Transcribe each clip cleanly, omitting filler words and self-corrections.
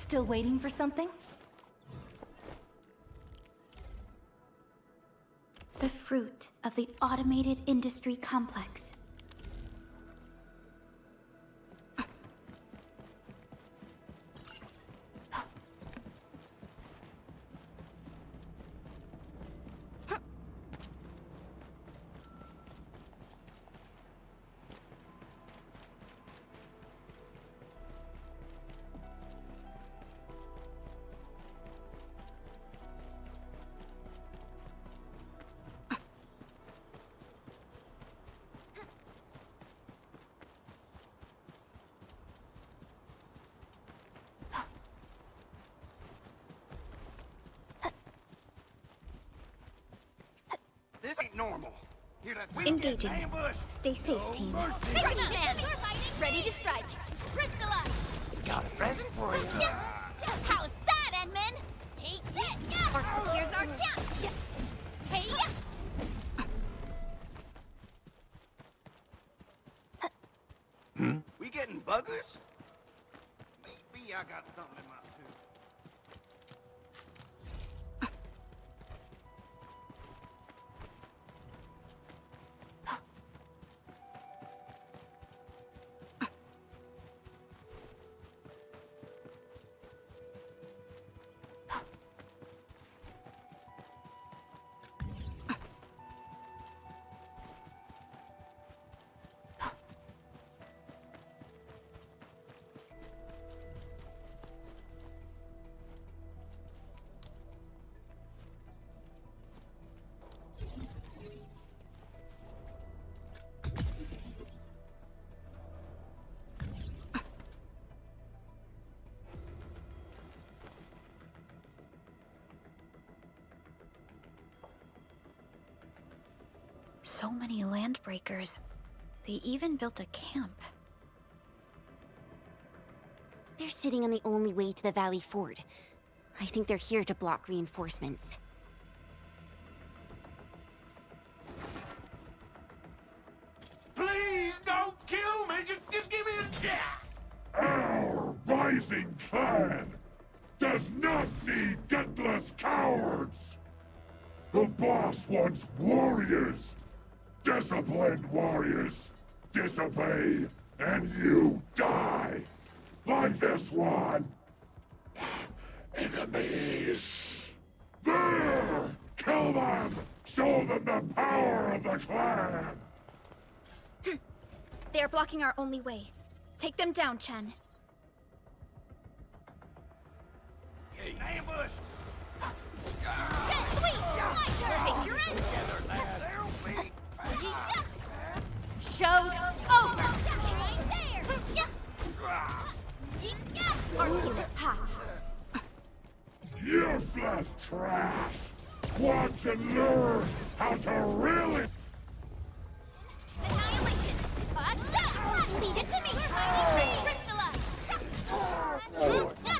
Still waiting for something? The fruit of the automated industry complex. This ain't normal. Here, let's Engaging. Stay safe, team. Ready to strike. Crystallize. Got a present for you. How's that, Endman? Take this. Here's our chance. Hey. We getting buggers? Maybe I got something in my suit. So many landbreakers. They even built a camp. They're sitting on the only way to the Valley Ford. I think they're here to block reinforcements. Please don't kill me. Just give me a... Our rising clan does not need gutless cowards! The boss wants warriors! Disciplined warriors! Disobey, and you die! Like this one! Enemies! There! Kill them! Show them the power of the clan! They are blocking our only way. Take them down, Chen. Hey, ambushed! Sweet. My turn. Take your end. Show's over. Right there. Our team is packed. Useless trash! Watch and learn how to really... Annihilation. Leave it to me. Crystallize.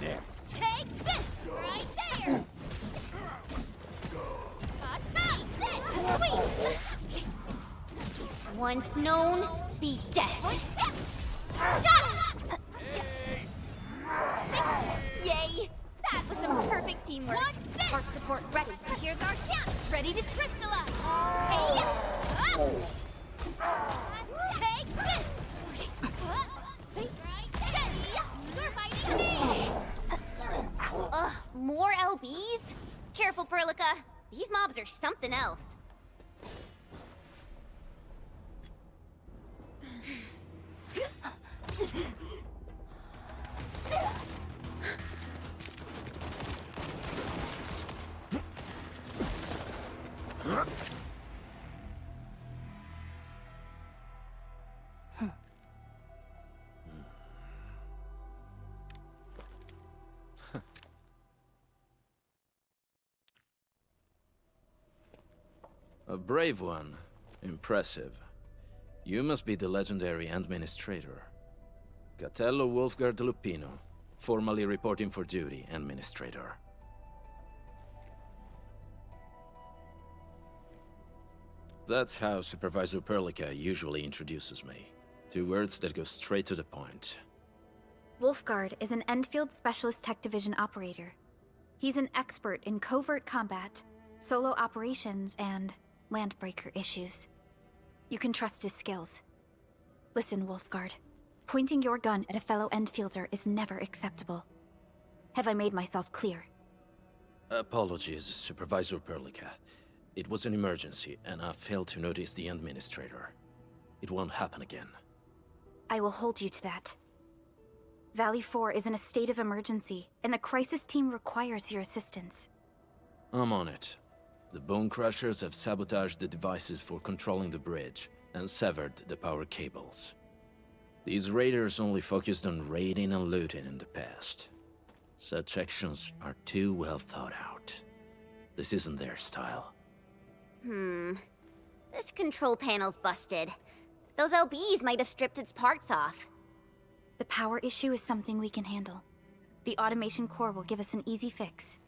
Next. Take this. Right there. Sweet. Once known, be dead. Yay! That was some perfect teamwork. Watch this. Art support ready. Here's our chance. Ready to crystallize. Hey! Take this. We're fighting me. More LBs? Careful, Perlica. These mobs are something else. A brave one. Impressive. You must be the legendary Administrator. Catello Wolfgard Lupino, formally reporting for duty, Administrator. That's how Supervisor Perlica usually introduces me. 2 words that go straight to the point. Wolfguard is an Endfield Specialist Tech Division operator. He's an expert in covert combat, solo operations, and landbreaker issues. You can trust his skills. Listen, Wolfguard. Pointing your gun at a fellow Endfielder is never acceptable. Have I made myself clear? Apologies, Supervisor Perlica. It was an emergency, and I failed to notice the Administrator. It won't happen again. I will hold you to that. Valley 4 is in a state of emergency, and the crisis team requires your assistance. I'm on it. The Bone Crushers have sabotaged the devices for controlling the bridge, and severed the power cables. These raiders only focused on raiding and looting in the past. Such actions are too well thought out. This isn't their style. This control panel's busted. Those LBs might have stripped its parts off. The power issue is something we can handle. The automation core will give us an easy fix.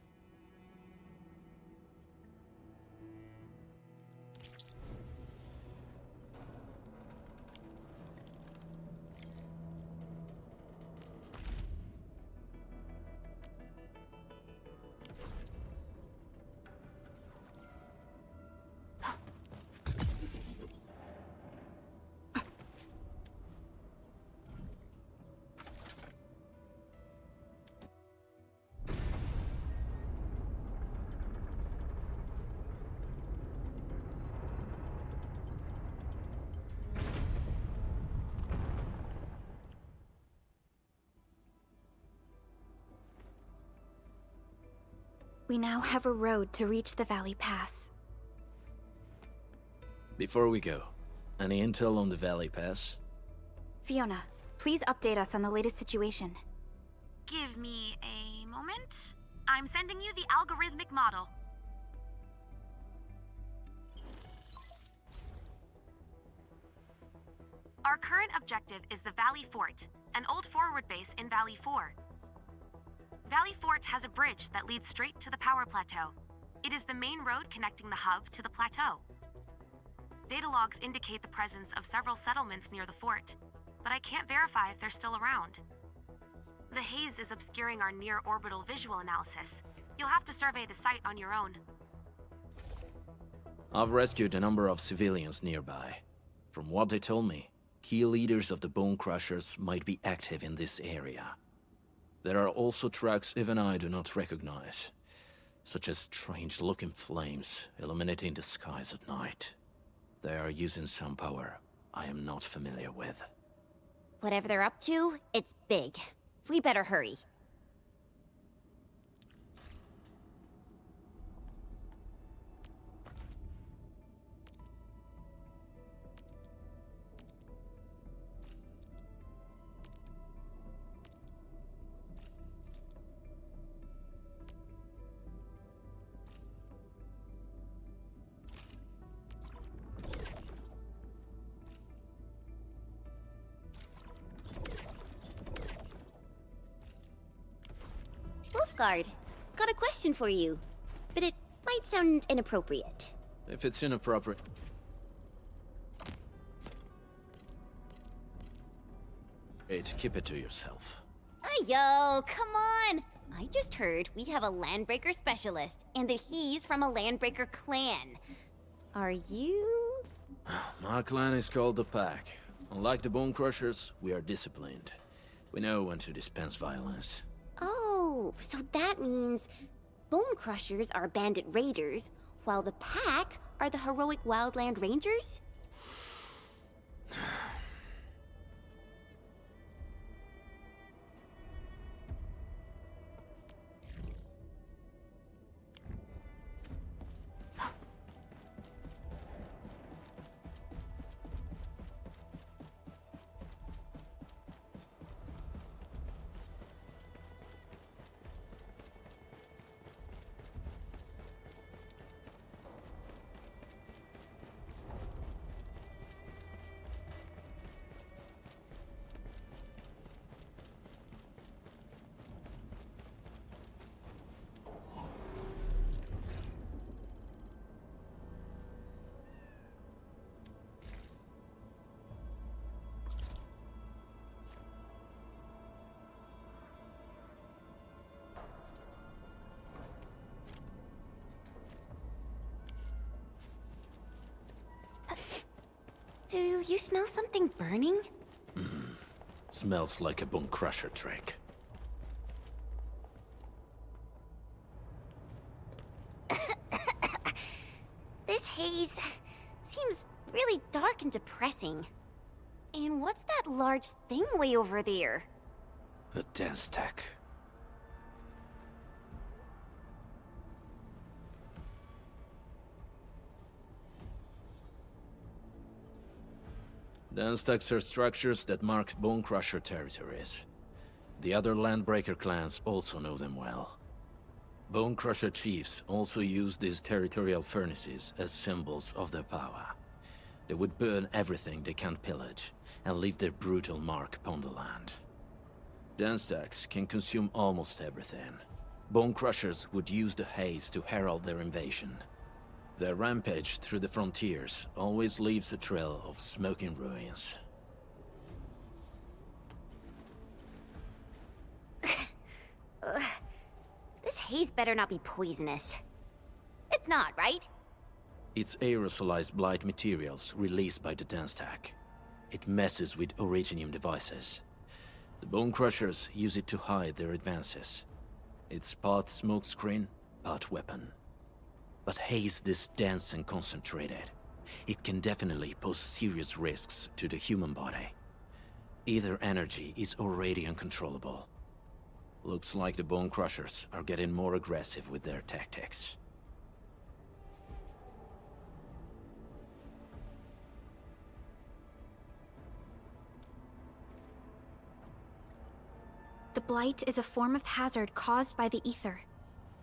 We now have a road to reach the Valley Pass. Before we go, any intel on the Valley Pass? Fiona, please update us on the latest situation. Give me a moment. I'm sending you the algorithmic model. Our current objective is the Valley Fort, an old forward base in Valley 4. Valley Fort has a bridge that leads straight to the power plateau. It is the main road connecting the hub to the plateau. Data logs indicate the presence of several settlements near the fort, but I can't verify if they're still around. The haze is obscuring our near-orbital visual analysis. You'll have to survey the site on your own. I've rescued a number of civilians nearby. From what they told me, key leaders of the Bone Crushers might be active in this area. There are also tracks even I do not recognize, such as strange-looking flames illuminating the skies at night. They are using some power I am not familiar with. Whatever they're up to, it's big. We better hurry. Wolfguard, got a question for you, but it might sound inappropriate. If it's inappropriate... Great, keep it to yourself. Yo, come on! I just heard we have a Landbreaker specialist, and that he's from a Landbreaker clan. Are you? My clan is called the Pack. Unlike the Bone Crushers, we are disciplined. We know when to dispense violence. Oh, so that means Bone Crushers are bandit raiders, while the Pack are the heroic Wildland Rangers? Do you smell something burning? Smells like a bone crusher trick. This haze seems really dark and depressing. And what's that large thing way over there? A dense tech. Dense techs are structures that mark Bone Crusher territories. The other Landbreaker clans also know them well. Bone Crusher chiefs also use these territorial furnaces as symbols of their power. They would burn everything they can't pillage, and leave their brutal mark upon the land. Dense techs can consume almost everything. Bone Crushers would use the haze to herald their invasion. Their rampage through the frontiers always leaves a trail of smoking ruins. This haze better not be poisonous. It's not, right? It's aerosolized blight materials released by the dense tech. It messes with originium devices. The Bone Crushers use it to hide their advances. It's part smokescreen, part weapon. But haze this dense and concentrated. It can definitely pose serious risks to the human body. Either energy is already uncontrollable. Looks like the Bone Crushers are getting more aggressive with their tactics. The Blight is a form of hazard caused by the ether.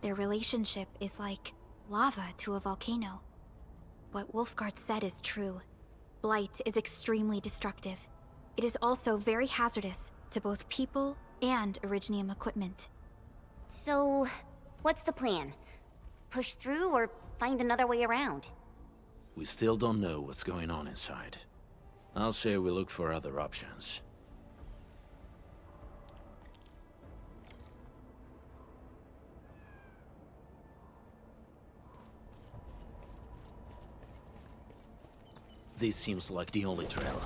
Their relationship is like lava to a volcano. What Wolfguard said is true. Blight is extremely destructive. It is also very hazardous to both people and Originium equipment. So, what's the plan? Push through or find another way around? We still don't know what's going on inside. I'll say we look for other options. This seems like the only trail.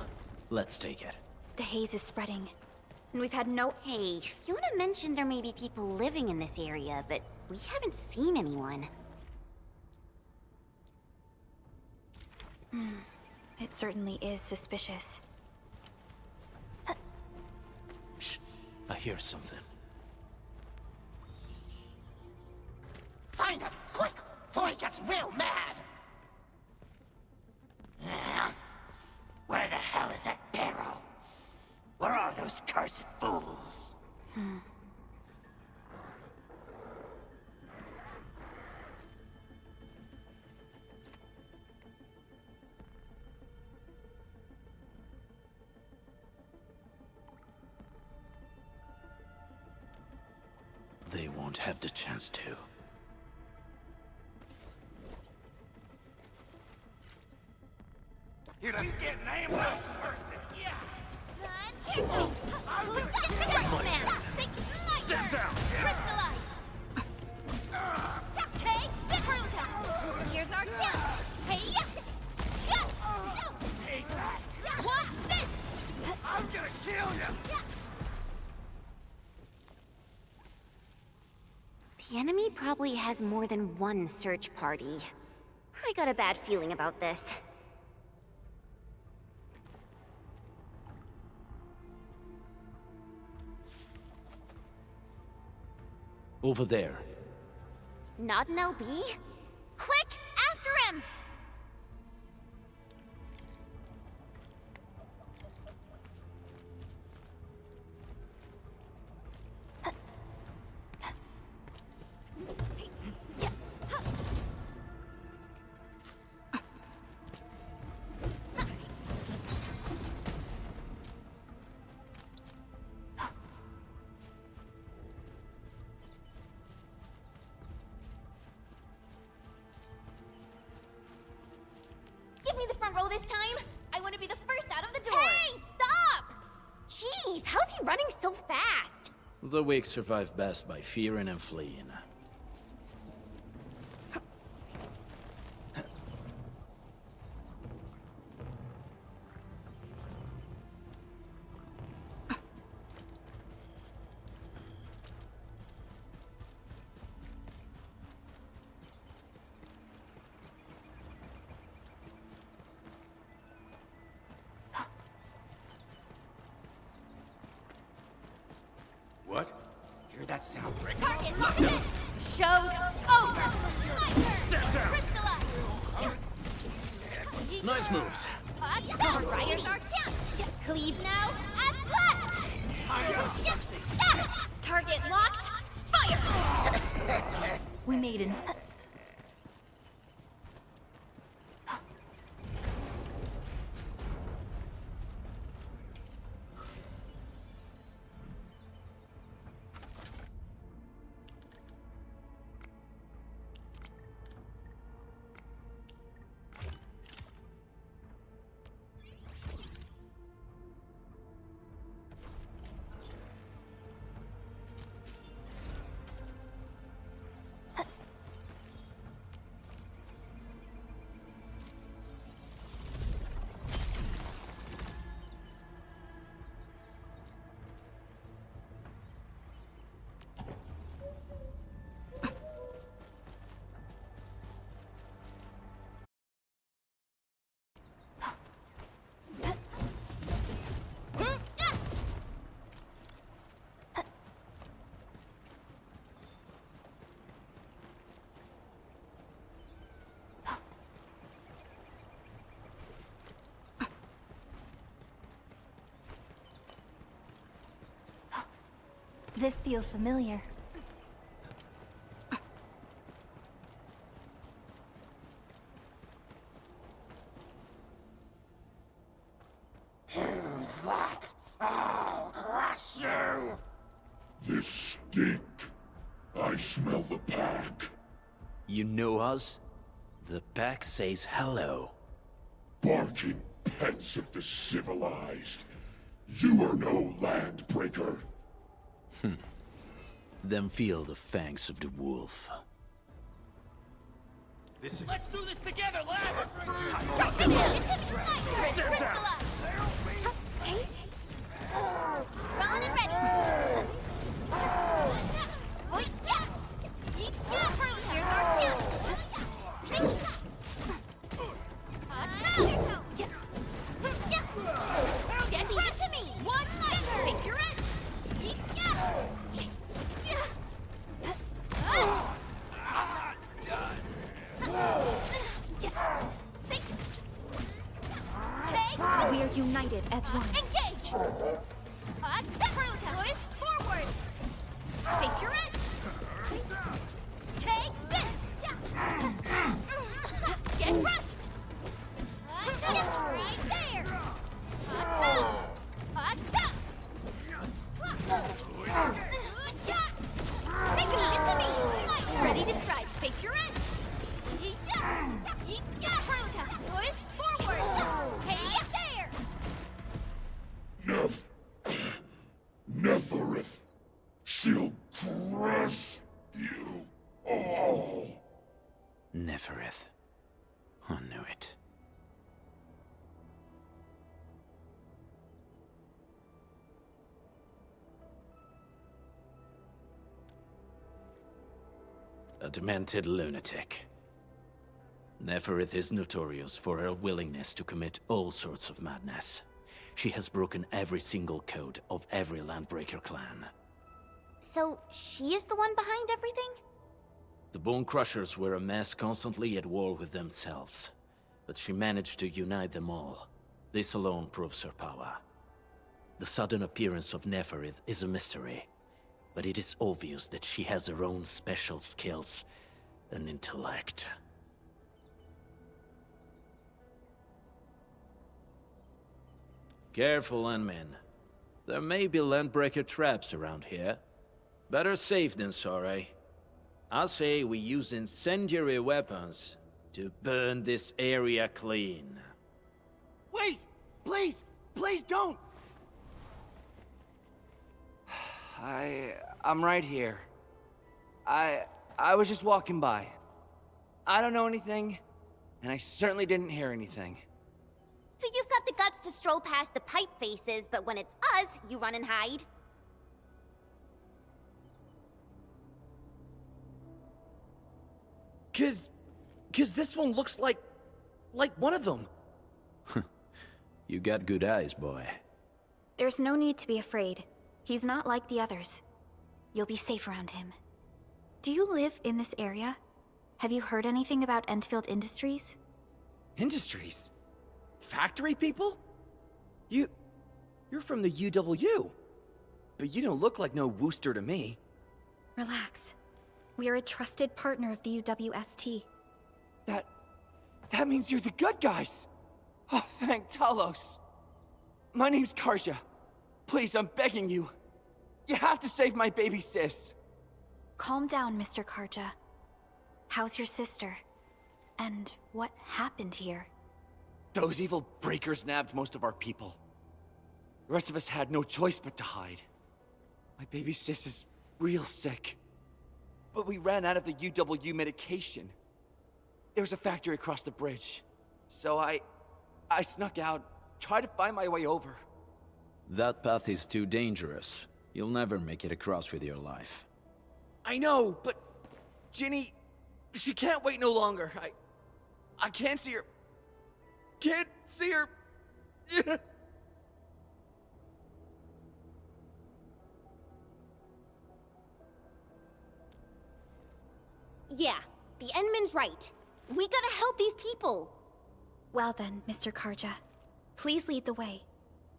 Let's take it. The haze is spreading, and we've had no... Hey, Fiona mentioned there may be people living in this area, but we haven't seen anyone. It certainly is suspicious. Shh. I hear something. Find him, quick, before he gets real mad! Where the hell is that barrel? Where are those cursed fools? They won't have the chance to. He's getting ambushed. Stand down! Crystallize! Take the Hurldown! Here's our chance! Hey, shut! Take that. Watch this! I'm gonna kill you. The enemy probably has more than one search party. I got a bad feeling about this. Over there. Not an LB? Quick, after him! Give me the front row this time! I want to be the first out of the door! Hey, stop! Jeez, how's he running so fast? The weak survive best by fearing and fleeing. What? Hear that sound? Target locked in! Show's over! Step down! Crystallize! Nice moves. Fires our chance! Cleave now, as planned! Target locked, fire! We made an... This feels familiar. Who's that? I'll crush you! This stink. I smell the pack. You know us? The pack says hello. Barking pets of the civilized. You are no landbreaker. Then feel the fangs of the wolf. Let's do this together, lads! Rolling and ready! Here's our chance! Get back to me! One finger! Take your edge! We are united as one. Engage! Boys, forward! Face your edge! Take this! Get crushed! Right there! Leave it to me! Ready to strike. Face your edge! Boys, forward! Hey, there! Neferith. She'll crush you all. Neferith. I knew it. A demented lunatic. Neferith is notorious for her willingness to commit all sorts of madness. She has broken every single code of every Landbreaker clan. So, she is the one behind everything? The Bone Crushers were a mess constantly at war with themselves. But she managed to unite them all. This alone proves her power. The sudden appearance of Neferith is a mystery. But it is obvious that she has her own special skills and intellect. Careful, Landmen. There may be Landbreaker traps around here. Better safe than sorry. I say we use incendiary weapons to burn this area clean. Wait! Please! Please don't! I'm right here. I was just walking by. I don't know anything, and I certainly didn't hear anything. So you've got the guts to stroll past the pipe faces, but when it's us, you run and hide? Cause this one looks like one of them. You got good eyes, boy. There's no need to be afraid. He's not like the others. You'll be safe around him. Do you live in this area? Have you heard anything about Endfield Industries? Industries? Factory people? You're from the UW. But you don't look like no Wooster to me. Relax. We are a trusted partner of the UWST. That means you're the good guys. Oh, thank Talos. My name's Karja. Please, I'm begging you. You have to save my baby sis. Calm down, Mr. Karja. How's your sister? And what happened here? Those evil breakers nabbed most of our people. The rest of us had no choice but to hide. My baby sis is real sick. But we ran out of the UW medication. There was a factory across the bridge. So I snuck out, tried to find my way over. That path is too dangerous. You'll never make it across with your life. I know, but Ginny, she can't wait no longer. I can't see her. Can't see her. Yeah, the Endman's right. We gotta help these people. Well then, Mr. Karja, please lead the way.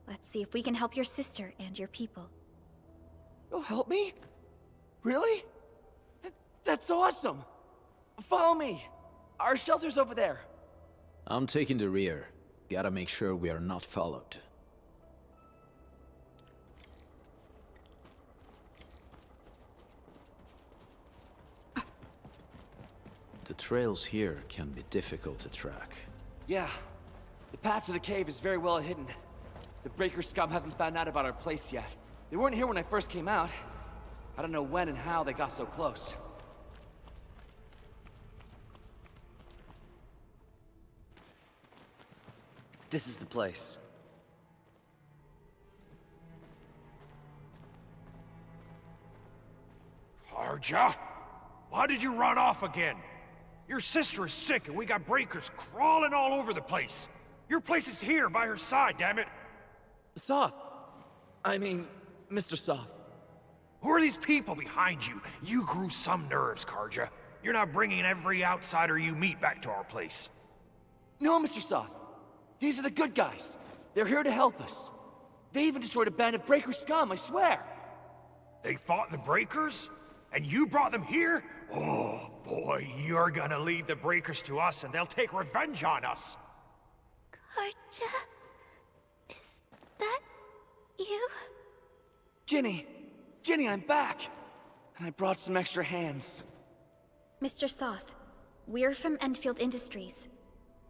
Let's see if we can help your sister and your people. You'll help me? Really? That's awesome! Follow me! Our shelter's over there. I'm taking the rear. Gotta make sure we are not followed. The trails here can be difficult to track. Yeah. The path to the cave is very well hidden. The Breaker scum haven't found out about our place yet. They weren't here when I first came out. I don't know when and how they got so close. This is the place. Karja? Why did you run off again? Your sister is sick and we got breakers crawling all over the place. Your place is here by her side, damn it. Soth. I mean, Mr. Soth. Who are these people behind you? You grew some nerves, Karja. You're not bringing every outsider you meet back to our place. No, Mr. Soth. These are the good guys. They're here to help us. They even destroyed a band of Breaker scum, I swear. They fought the breakers? And you brought them here? Oh, boy, you're gonna lead the breakers to us and they'll take revenge on us. Karja? Is that you? Ginny! Ginny, I'm back! And I brought some extra hands. Mr. Soth, we're from Endfield Industries.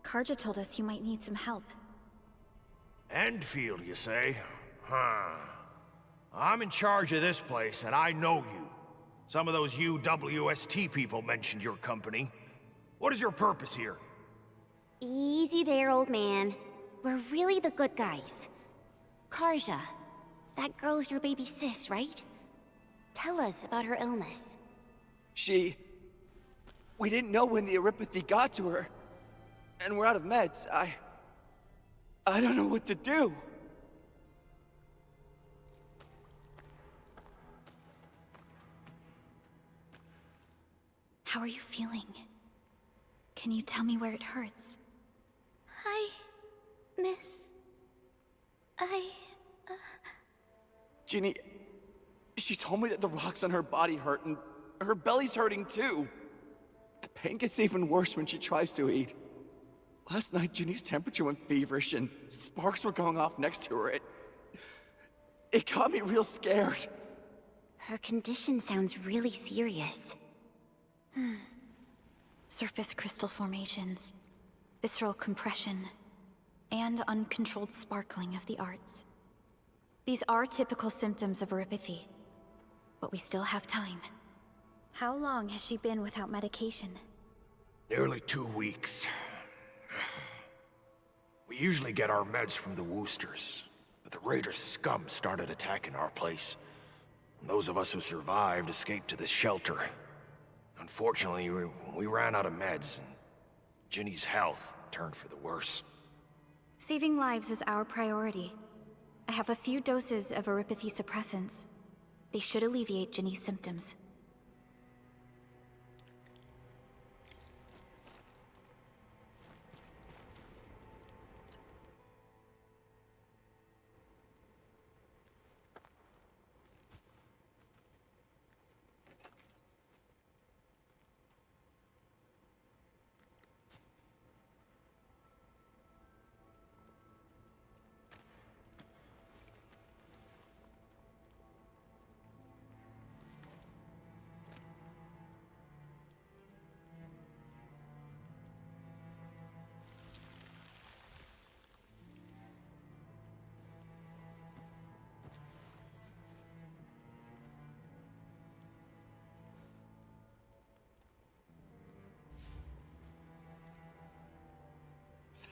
Karja told us you might need some help. Endfield, you say? Huh. I'm in charge of this place, and I know you. Some of those UWST people mentioned your company. What is your purpose here? Easy there, old man. We're really the good guys. Karja, that girl's your baby sis, right? Tell us about her illness. We didn't know when the erypathy got to her. And we're out of meds. I don't know what to do. How are you feeling? Can you tell me where it hurts? Hi, miss. Ginny, she told me that the rocks on her body hurt and her belly's hurting too. The pain gets even worse when she tries to eat. Last night, Ginny's temperature went feverish and sparks were going off next to her. It got me real scared. Her condition sounds really serious. Surface crystal formations, visceral compression, and uncontrolled sparkling of the arts. These are typical symptoms of erypathy, but we still have time. How long has she been without medication? Nearly 2 weeks. We usually get our meds from the Woosters, but the Raiders' scum started attacking our place. Those of us who survived escaped to this shelter. Unfortunately, we ran out of meds, and Ginny's health turned for the worse. Saving lives is our priority. I have a few doses of erypathy suppressants. They should alleviate Ginny's symptoms.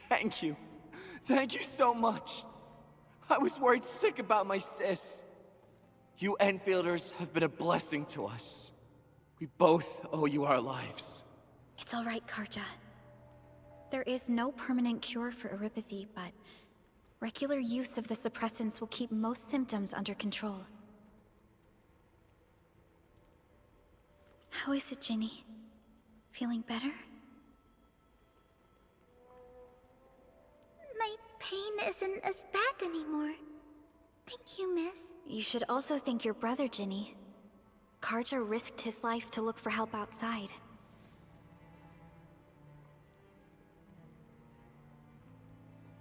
Thank you. Thank you so much. I was worried sick about my sis. You Enfielders have been a blessing to us. We both owe you our lives. It's all right, Karja. There is no permanent cure for erypathy, but regular use of the suppressants will keep most symptoms under control. How is it, Ginny? Feeling better? My pain isn't as bad anymore. Thank you, miss. You should also thank your brother, Ginny. Karja risked his life to look for help outside.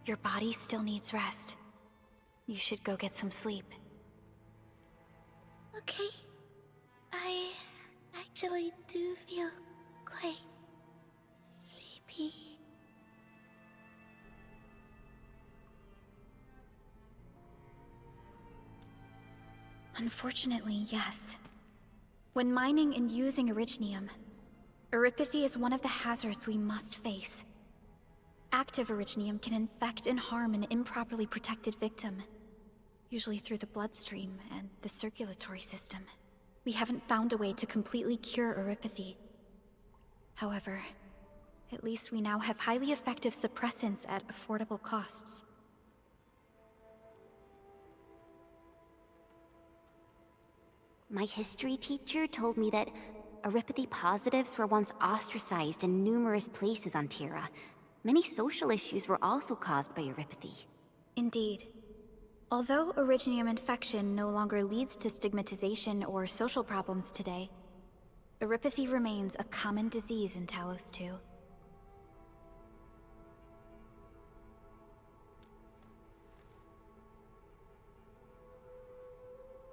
Your body still needs rest. You should go get some sleep. Okay. I actually do feel quite sleepy. Unfortunately, yes. When mining and using Originium, erypathy is one of the hazards we must face. Active Originium can infect and harm an improperly protected victim, usually through the bloodstream and the circulatory system. We haven't found a way to completely cure erypathy. However, at least we now have highly effective suppressants at affordable costs. My history teacher told me that erypathy positives were once ostracized in numerous places on Terra. Many social issues were also caused by erypathy. Indeed. Although Originium infection no longer leads to stigmatization or social problems today, erypathy remains a common disease in Talos 2.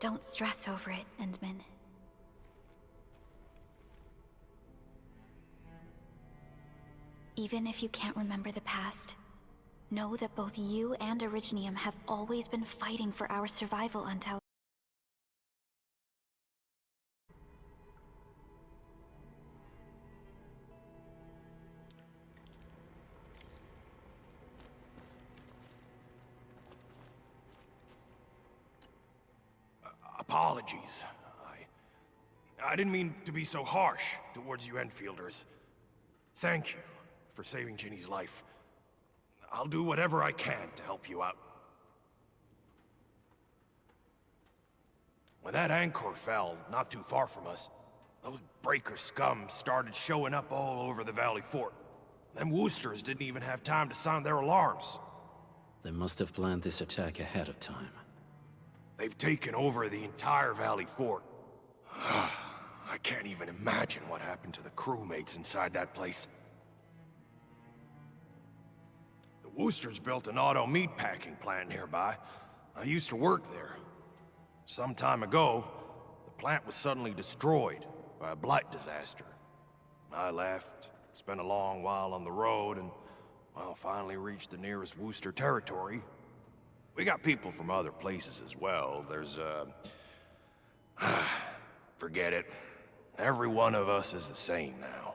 Don't stress over it, Endman. Even if you can't remember the past, know that both you and Originium have always been fighting for our survival on Talos. Apologies. I didn't mean to be so harsh towards you Enfielders. Thank you for saving Ginny's life. I'll do whatever I can to help you out. When that anchor fell not too far from us, those breaker scum started showing up all over the Valley Fort. Them Woosters didn't even have time to sound their alarms. They must have planned this attack ahead of time. They've taken over the entire Valley Fort. I can't even imagine what happened to the crewmates inside that place. The Woosters built an auto meatpacking plant nearby. I used to work there. Some time ago, the plant was suddenly destroyed by a blight disaster. I left, spent a long while on the road, and, well, finally reached the nearest Wooster territory. We got people from other places as well. There's, forget it. Every one of us is the same now.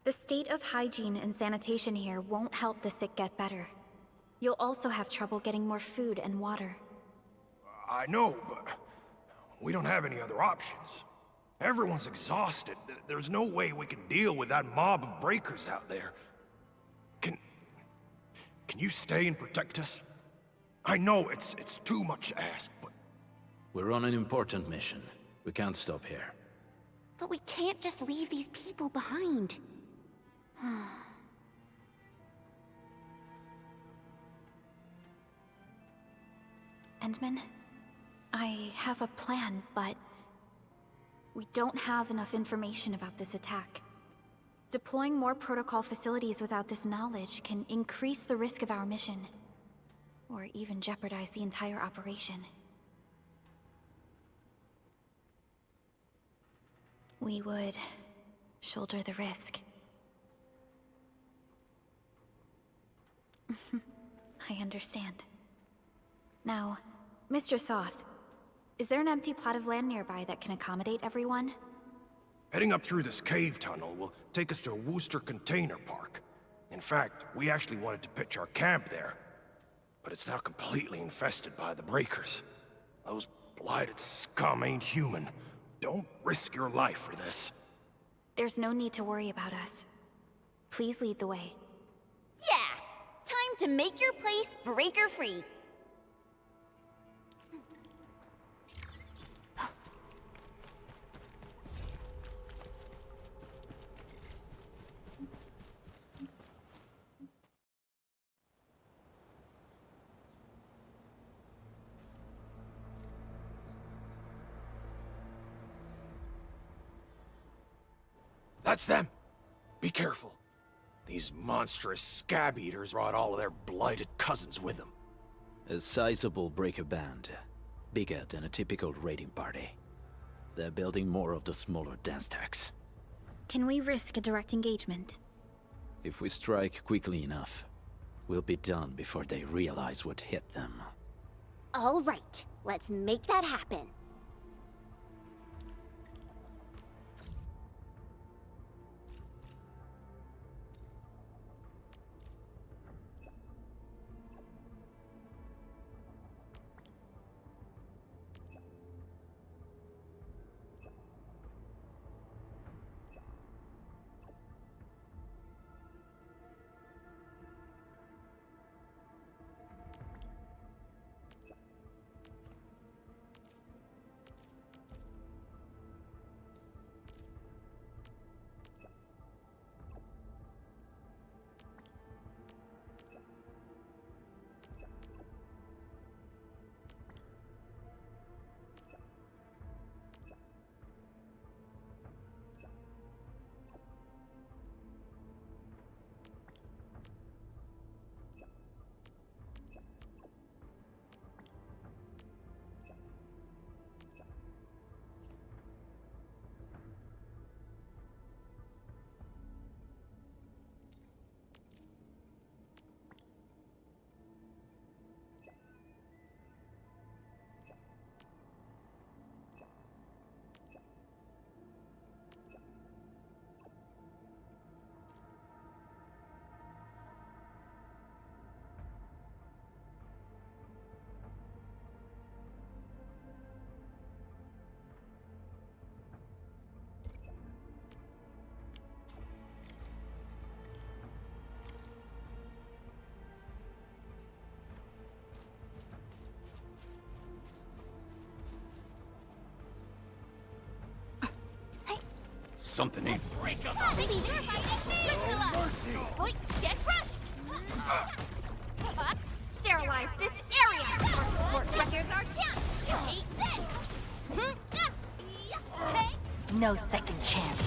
The state of hygiene and sanitation here won't help the sick get better. You'll also have trouble getting more food and water. I know, but we don't have any other options. Everyone's exhausted. There's no way we can deal with that mob of breakers out there. Can you stay and protect us? I know it's too much to ask, but... We're on an important mission. We can't stop here. But we can't just leave these people behind. Endman, I have a plan, but we don't have enough information about this attack. Deploying more protocol facilities without this knowledge can increase the risk of our mission, or even jeopardize the entire operation. We would shoulder the risk. I understand. Now, Mr. Soth, is there an empty plot of land nearby that can accommodate everyone? Heading up through this cave tunnel will take us to a Wooster container park. In fact, we actually wanted to pitch our camp there. But it's now completely infested by the Breakers. Those blighted scum ain't human. Don't risk your life for this. There's no need to worry about us. Please lead the way. Yeah! Time to make your place breaker-free. That's them! Be careful. These monstrous scab eaters brought all of their blighted cousins with them. A sizable breaker band. Bigger than a typical raiding party. They're building more of the smaller dance tags. Can we risk a direct engagement? If we strike quickly enough, we'll be done before they realize what hit them. All right, let's make that happen. Something ain't... Get crushed! Sterilize this area! Support here's our chance! Take this! Take... No second chance.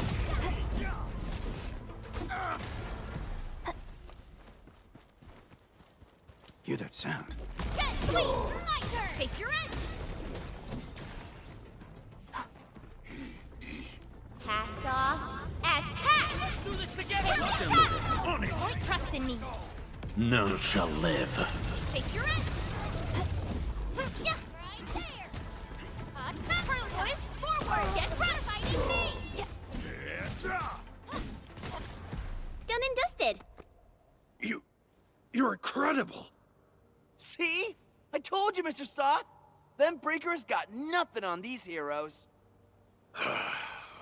Hear that sound? Get sweet! My turn! Face your edge! Cast off as cast! Let's do this together! On it! Don't trust in me! None shall live. Face your edge! Yeah, right there! Twist forward! Get crushed! Fighting me! Done and dusted! You're incredible! See? I told you, Mr. Soth! Them Breakers got nothing on these heroes.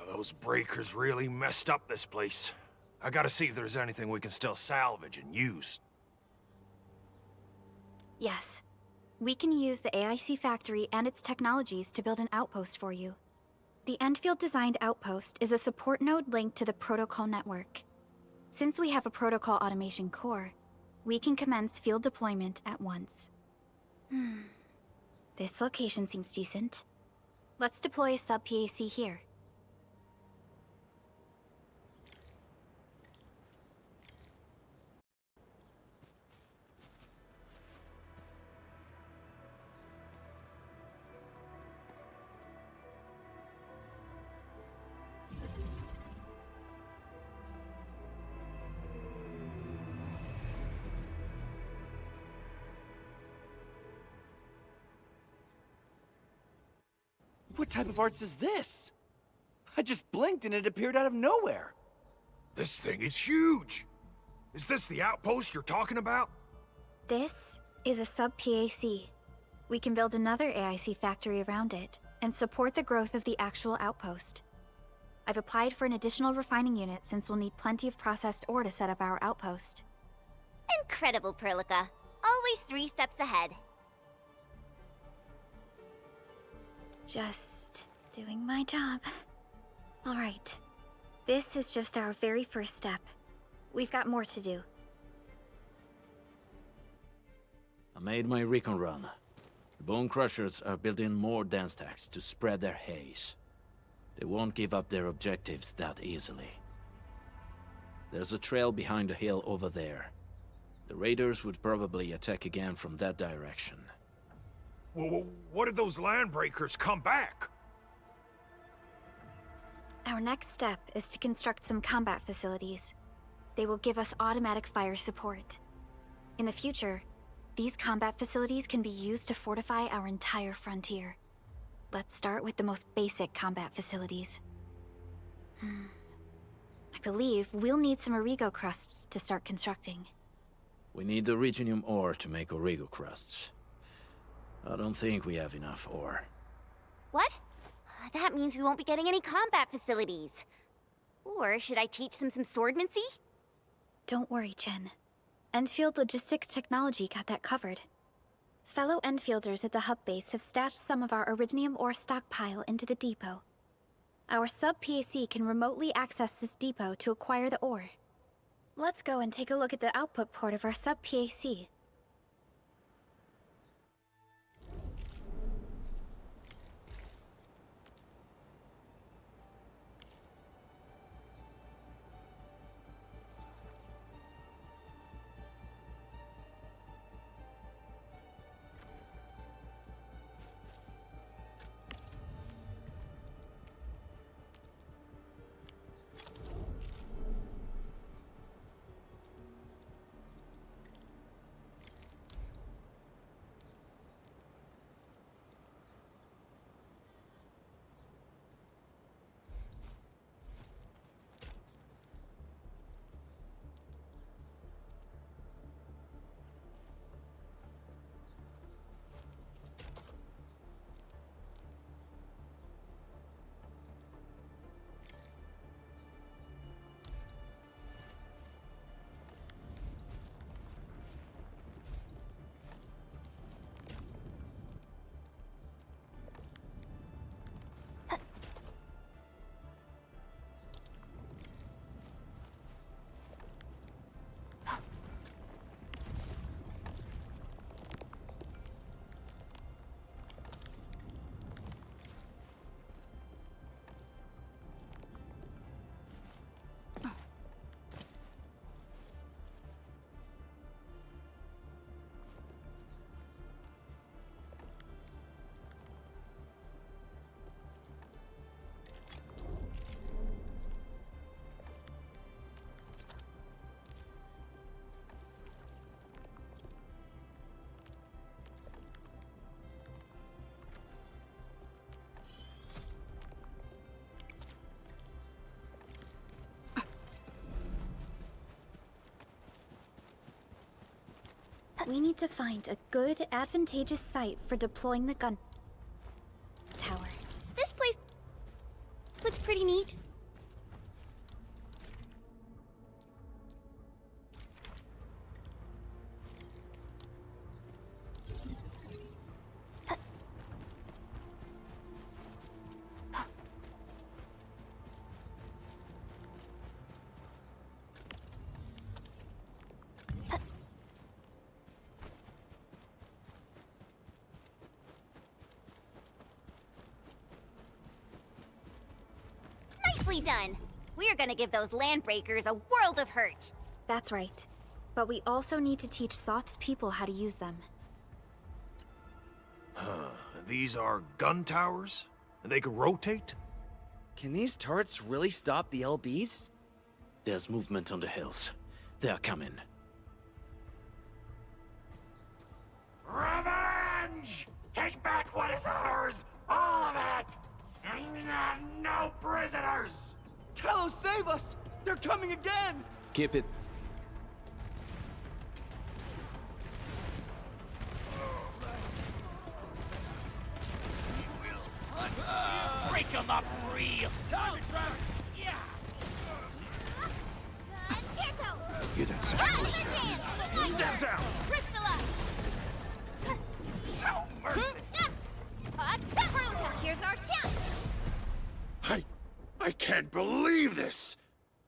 Those Breakers really messed up this place. I gotta see if there's anything we can still salvage and use. Yes. We can use the AIC factory and its technologies to build an outpost for you. The Endfield designed outpost is a support node linked to the protocol network. Since we have a protocol automation core, we can commence field deployment at once. This location seems decent. Let's deploy a sub-PAC here. What type of arts is this? I just blinked and it appeared out of nowhere. This thing is huge! Is this the outpost you're talking about? This is a sub-PAC. We can build another AIC factory around it and support the growth of the actual outpost. I've applied for an additional refining unit since we'll need plenty of processed ore to set up our outpost. Incredible, Perlica. Always 3 steps ahead. Just doing my job. All right. This is just our very first step. We've got more to do. I made my recon run. The Bone Crushers are building more dance stacks to spread their haze. They won't give up their objectives that easily. There's a trail behind the hill over there. The raiders would probably attack again from that direction. Well, what if those landbreakers come back? Our next step is to construct some combat facilities. They will give us automatic fire support. In the future, these combat facilities can be used to fortify our entire frontier. Let's start with the most basic combat facilities. I believe we'll need some Origo crusts to start constructing. We need the Reginium ore to make Origo crusts. I don't think we have enough ore. What? That means we won't be getting any combat facilities. Or should I teach them some swordmancy? Don't worry, Chen. Endfield Logistics Technology got that covered. Fellow Endfielders at the hub base have stashed some of our Originium ore stockpile into the depot. Our sub-PAC can remotely access this depot to acquire the ore. Let's go and take a look at the output port of our sub-PAC. We need to find a good, advantageous site for deploying the gun tower. This place looks pretty neat. Nicely done. We're gonna give those landbreakers a world of hurt. That's right. But we also need to teach Soth's people how to use them. These are gun towers? And they can rotate? Can these turrets really stop the LBs? There's movement on the hills. They're coming. Revenge! Take back what is ours! All of it! No prisoners! Talos, save us! They're coming again! Keep it. Break them up real! You didn't say Stand down! No mercy! Here's our chance! I can't believe this!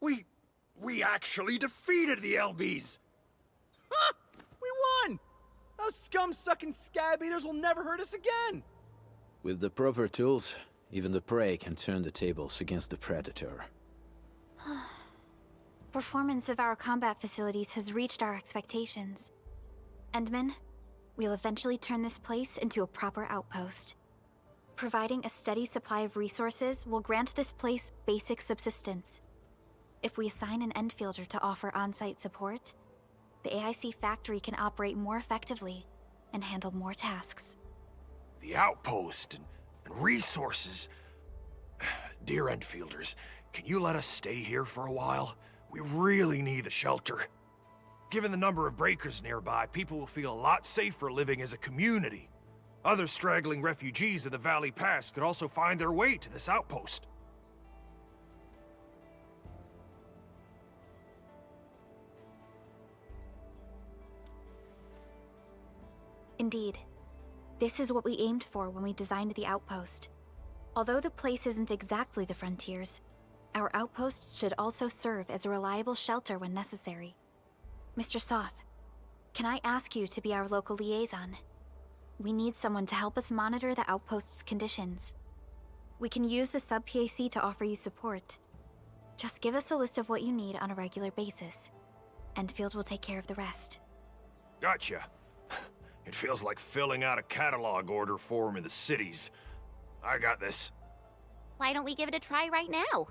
We actually defeated the LBs! Ha! We won! Those scum-sucking scab eaters will never hurt us again! With the proper tools, even the prey can turn the tables against the predator. Performance of our combat facilities has reached our expectations. Endman, we'll eventually turn this place into a proper outpost. Providing a steady supply of resources will grant this place basic subsistence. If we assign an Endfielder to offer on-site support, the AIC factory can operate more effectively and handle more tasks. The outpost and resources. Dear Endfielders, can you let us stay here for a while? We really need the shelter. Given the number of breakers nearby, people will feel a lot safer living as a community. Other straggling refugees of the Valley Pass could also find their way to this outpost. Indeed. This is what we aimed for when we designed the outpost. Although the place isn't exactly the frontiers, our outposts should also serve as a reliable shelter when necessary. Mr. Soth, can I ask you to be our local liaison? We need someone to help us monitor the outpost's conditions. We can use the sub-PAC to offer you support. Just give us a list of what you need on a regular basis. Endfield will take care of the rest. Gotcha. It feels like filling out a catalog order form in the cities. I got this. Why don't we give it a try right now?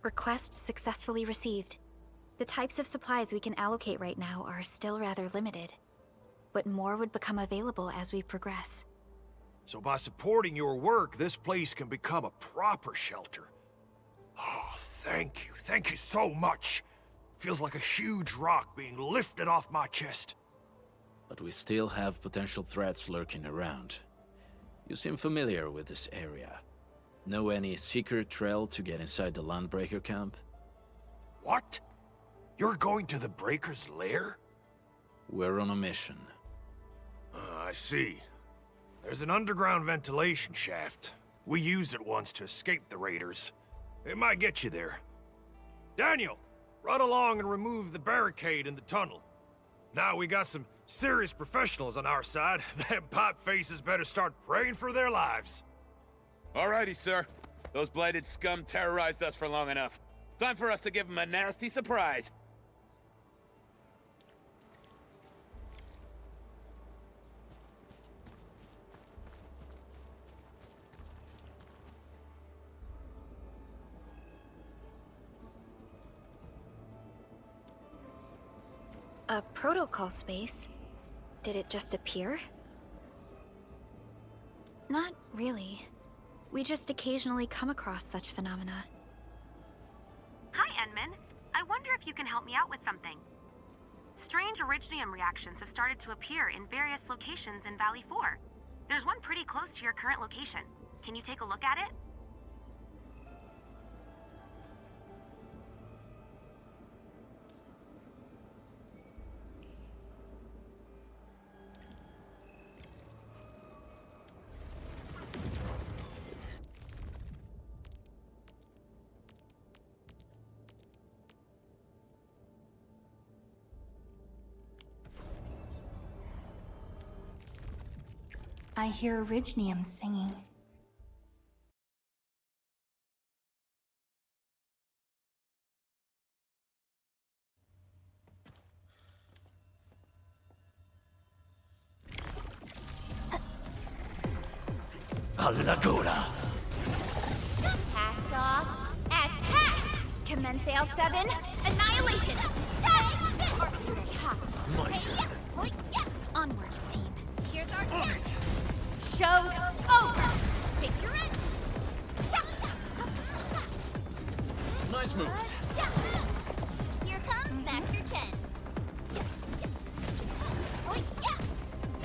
Request successfully received. The types of supplies we can allocate right now are still rather limited, but more would become available as we progress. So by supporting your work, this place can become a proper shelter. Oh, thank you. Thank you so much. Feels like a huge rock being lifted off my chest. But we still have potential threats lurking around. You seem familiar with this area. Know any secret trail to get inside the Landbreaker camp? What? You're going to the Breaker's lair? We're on a mission. I see. There's an underground ventilation shaft. We used it once to escape the raiders. It might get you there. Daniel, run along and remove the barricade in the tunnel. Now we got some serious professionals on our side. Them pipe faces better start praying for their lives. Alrighty, sir. Those blighted scum terrorized us for long enough. Time for us to give them a nasty surprise. A protocol space? Did it just appear? Not really. We just occasionally come across such phenomena. Hi, Enman. I wonder if you can help me out with something. Strange originium reactions have started to appear in various locations in Valley 4. There's one pretty close to your current location. Can you take a look at it? I hear Originium singing. Alagora! Cast off as cast! Commence L7, annihilation! My turn. Onward, team. Here's our chance! Show's over! Take your end! Nice moves. Here comes Master Chen.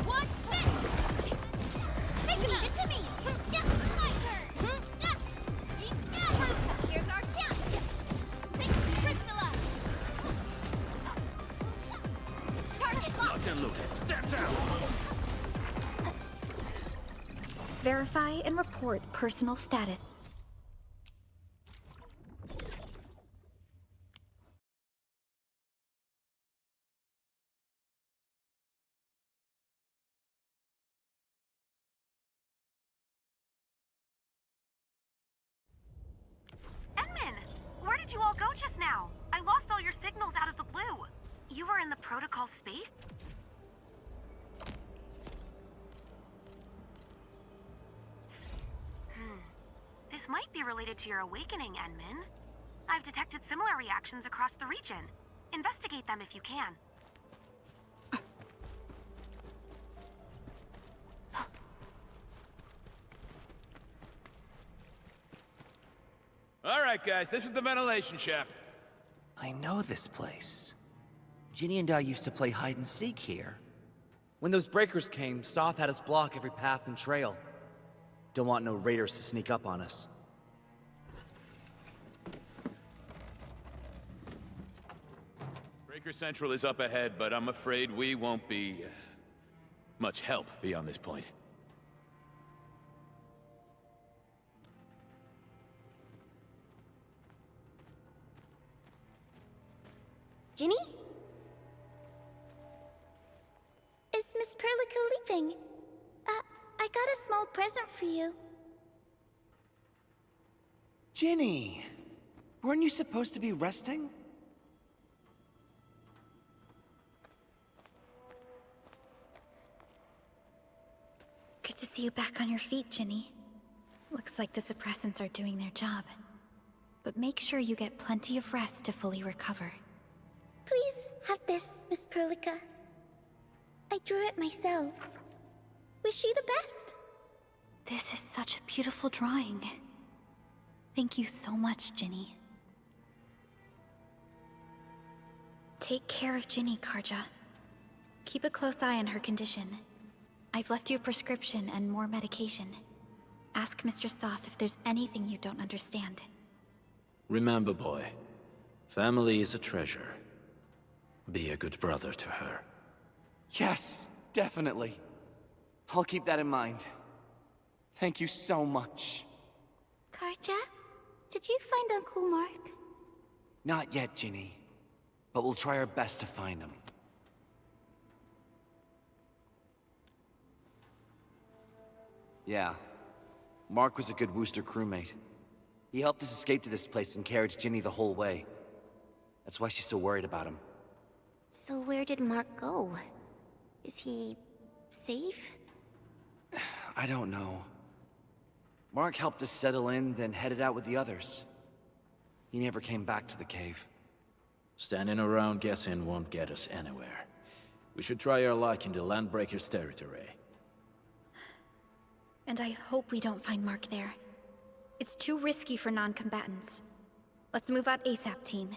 What's this? Leave it to me! My turn! Here's our chance! Crystalla! Target locked! Locked and loaded. Step down! Verify and report personal status. Edmund! Where did you all go just now? I lost all your signals out of the blue. You were in the protocol space? This might be related to your awakening, Enmin. I've detected similar reactions across the region. Investigate them if you can. All right, guys, this is the ventilation shaft. I know this place. Ginny and I used to play hide and seek here. When those breakers came, Soth had us block every path and trail. Don't want no raiders to sneak up on us. Breaker Central is up ahead, but I'm afraid we won't be much help beyond this point. Ginny? Is Miss Perlica leaving? I got a small present for you. Ginny! Weren't you supposed to be resting? Good to see you back on your feet, Ginny. Looks like the suppressants are doing their job. But make sure you get plenty of rest to fully recover. Please have this, Miss Perlica. I drew it myself. Wish you the best. This is such a beautiful drawing. Thank you so much, Ginny. Take care of Ginny, Karja. Keep a close eye on her condition. I've left you a prescription and more medication. Ask Mr. Soth if there's anything you don't understand. Remember, boy, family is a treasure. Be a good brother to her. Yes, definitely. I'll keep that in mind. Thank you so much. Karja, did you find Uncle Mark? Not yet, Ginny. But we'll try our best to find him. Yeah. Mark was a good Wooster crewmate. He helped us escape to this place and carried Ginny the whole way. That's why she's so worried about him. So where did Mark go? Is he safe? I don't know. Mark helped us settle in, then headed out with the others. He never came back to the cave. Standing around guessing won't get us anywhere. We should try our luck in the Landbreakers' territory. And I hope we don't find Mark there. It's too risky for non-combatants. Let's move out ASAP, team.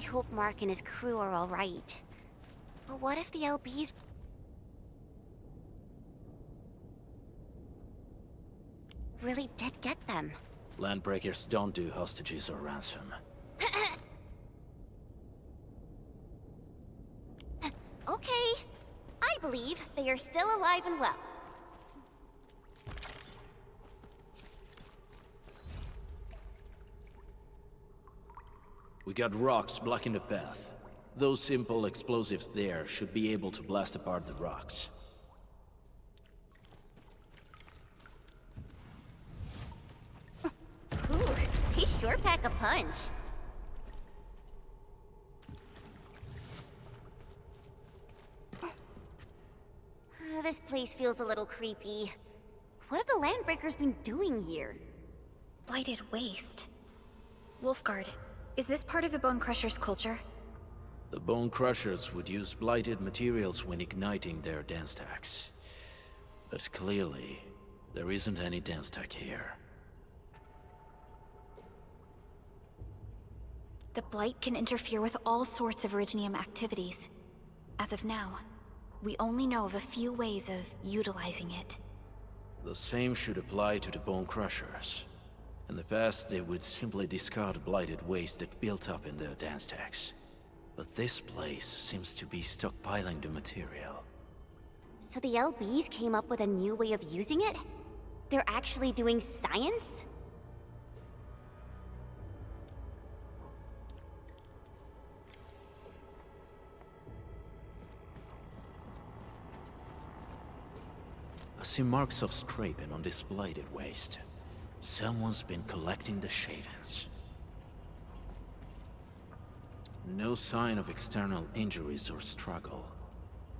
hope Mark and his crew are alright. But what if the LBs... really did get them? Landbreakers don't do hostages or ransom. Okay. I believe they are still alive and well. We got rocks blocking the path. Those simple explosives there should be able to blast apart the rocks. Ooh, they sure pack a punch. This place feels a little creepy. What have the Landbreakers been doing here? Blighted waste. Wolfguard, is this part of the Bone Crusher's culture? The Bone Crushers would use blighted materials when igniting their dance stacks. But clearly, there isn't any dance stack here. The Blight can interfere with all sorts of Originium activities. As of now, we only know of a few ways of utilizing it. The same should apply to the Bone Crushers. In the past, they would simply discard blighted waste that built up in their dance stacks. But this place seems to be stockpiling the material. So the LBs came up with a new way of using it? They're actually doing science? I see marks of scraping on this blighted waste. Someone's been collecting the shavings. No sign of external injuries or struggle.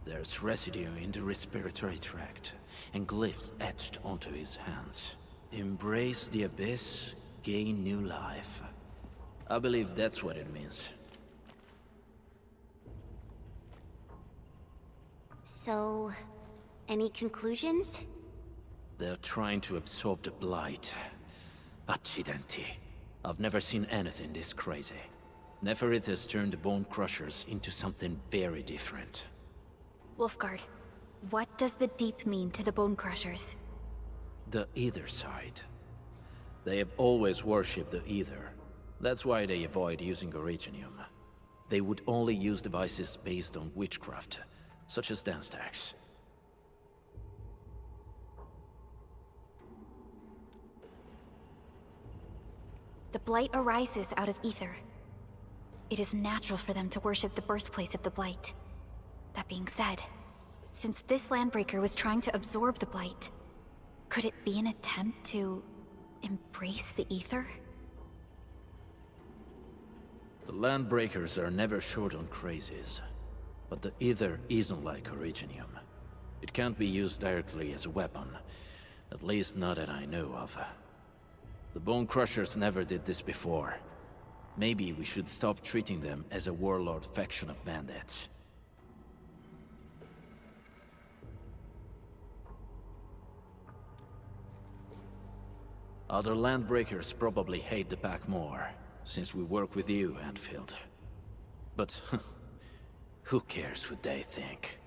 There's residue in the respiratory tract, and glyphs etched onto his hands. Embrace the abyss, gain new life. I believe that's what it means. So... any conclusions? They're trying to absorb the blight. Accidenti. I've never seen anything this crazy. Neferith has turned the Bone Crushers into something very different. Wolfguard, what does the Deep mean to the Bone Crushers? The Ether side. They have always worshipped the Ether. That's why they avoid using Originium. They would only use devices based on witchcraft, such as dance stacks. The Blight arises out of Ether. It is natural for them to worship the birthplace of the Blight. That being said, since this Landbreaker was trying to absorb the Blight, could it be an attempt to embrace the Ether? The Landbreakers are never short on crazes, but the Ether isn't like Originium. It can't be used directly as a weapon, at least not that I know of. The Bone Crushers never did this before. Maybe we should stop treating them as a warlord faction of bandits. Other Landbreakers probably hate the pack more, since we work with you, Endfield. But who cares what they think?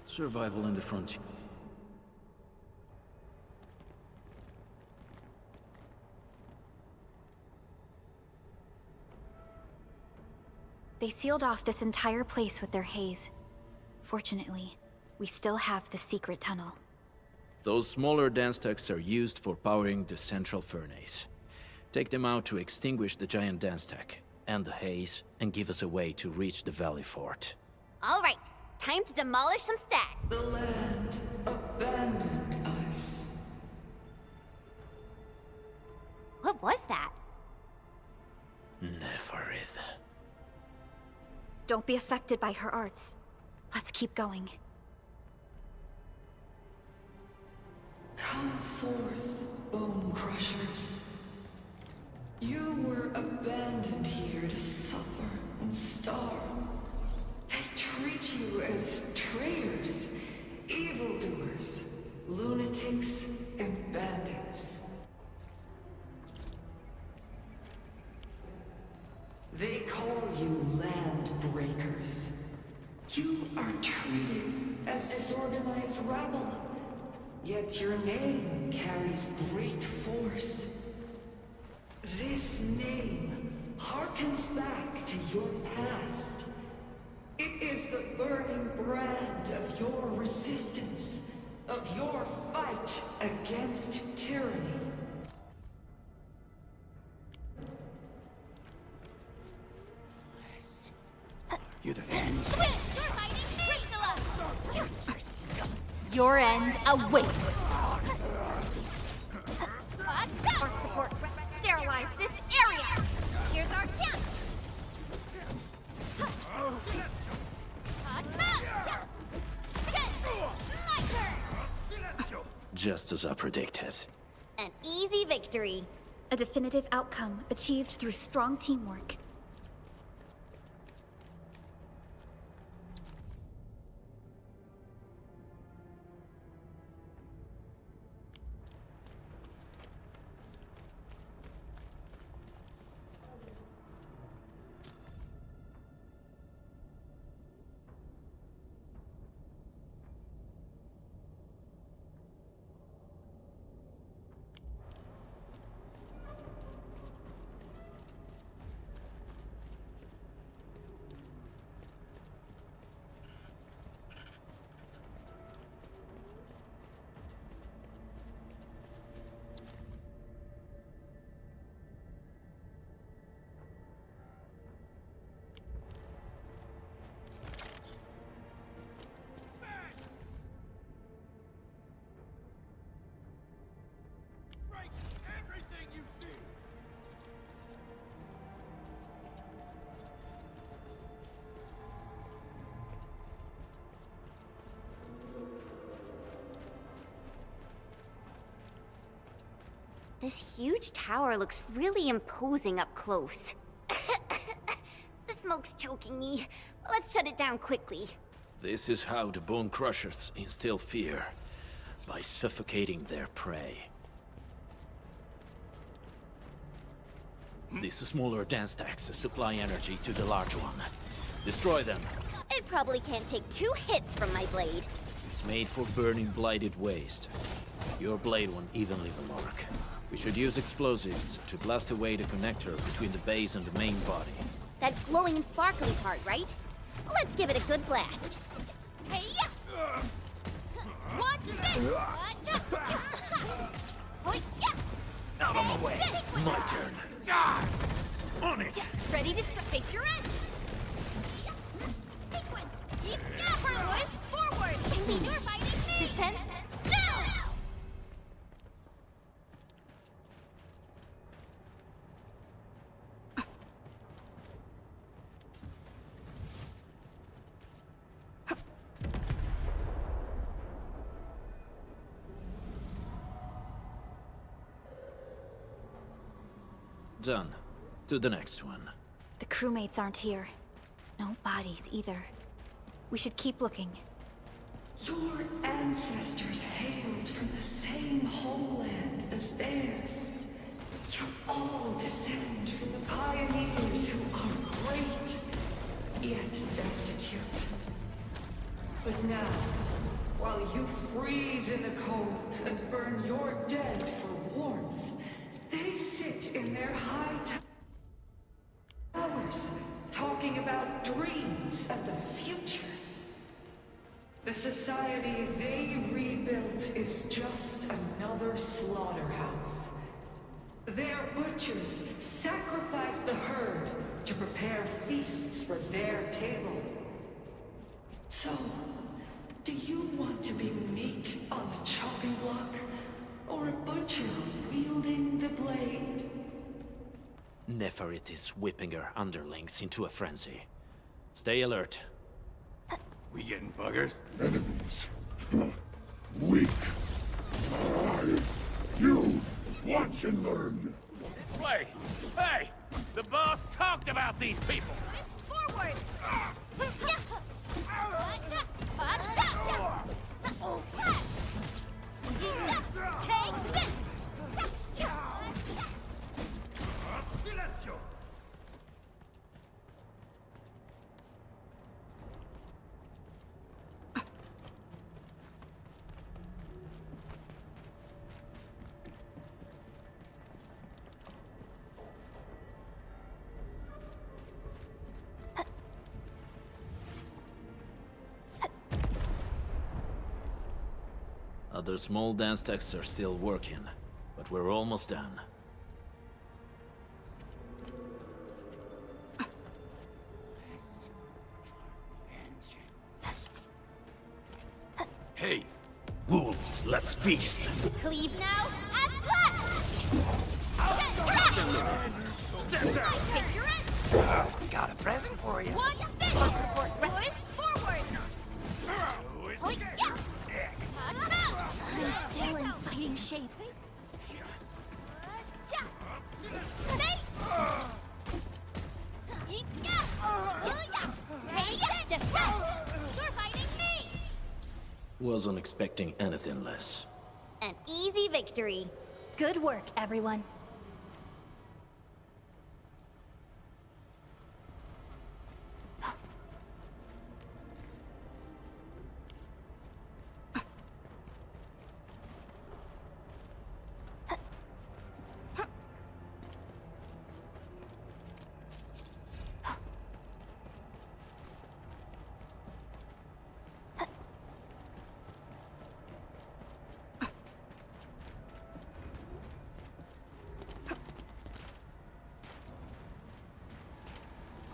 Survival in the frontier. They sealed off this entire place with their haze. Fortunately, we still have the secret tunnel. Those smaller dance stacks are used for powering the central furnace. Take them out to extinguish the giant dance stack, and the haze, and give us a way to reach the Valley Fort. All right, time to demolish some stacks. The land abandoned us. What was that? Neferith. Don't be affected by her arts. Let's keep going. Come forth, Bone Crushers. You were abandoned here to suffer and starve. They treat you as traitors, evildoers, lunatics, and bandits. They call you land breakers. You are treated as disorganized rabble, yet your name carries great force. This name harkens back to your past. It is the burning brand of your resistance, of your fight against tyranny. You the things. You're fighting Dracula! Your end awaits! Art support, sterilize this area! Here's our chance! My turn! Just as I predicted. An easy victory. A definitive outcome achieved through strong teamwork. This huge tower looks really imposing up close. The smoke's choking me. Let's shut it down quickly. This is how the Bone Crushers instill fear. By suffocating their prey. These smaller dance stacks supply energy to the large one. Destroy them. It probably can't take 2 hits from my blade. It's made for burning blighted waste. Your blade won't even leave a mark. We should use explosives to blast away the connector between the base and the main body. That glowing and sparkly part, right? Let's give it a good blast. Hey, yeah! Watch this! Out of my way. My turn. On it. Ready to face your edge! Sequence! Forward! You're fighting me! Descent! Now! Done. To the next one. The crewmates aren't here. No bodies either. We should keep looking. Your ancestors hailed from the same homeland as theirs. You all descend from the pioneers who are great, yet destitute. But now, while you freeze in the cold and burn your dead for warmth, they sit in their high towers, talking about dreams and the future. The society they rebuilt is just another slaughterhouse. Their butchers sacrifice the herd to prepare feasts for their table. So, do you want to be meat on the chopping block? Or a butcher wielding the blade? Neferit is whipping her underlings into a frenzy. Stay alert. We getting buggers? Enemies. Weak. You watch and learn. Play. Hey! The boss talked about these people! Forward! Take this! Silencio! Other small dance techs are still working, but we're almost done. Hey! Wolves, let's feast! Cleave now, as planned! Step down! Take your edge! Got a present for you. One fish! Push forward! Point, yeah! I'm still in fighting shape. You're fighting me! Wasn't expecting anything less. An easy victory. Good work, everyone.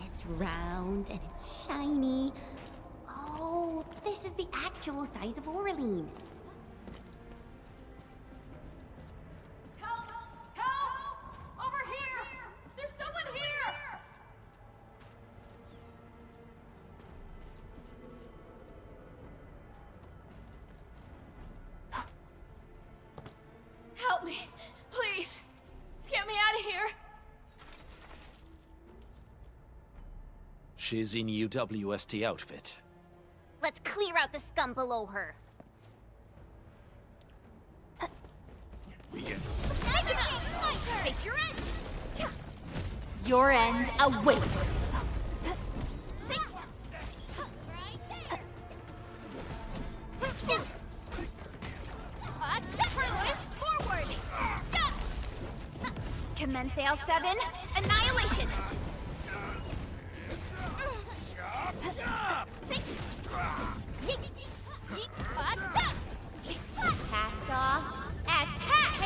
It's round and it's shiny. Oh, this is the actual size of Oraline. Help! Help! Over here! There's someone here! Help me! Please! Get me out of here! She's in UWST outfit. Let's clear out the scum below her. Face your edge! Your end awaits. Forward! Commence L7, annihilation! Cast off as cast!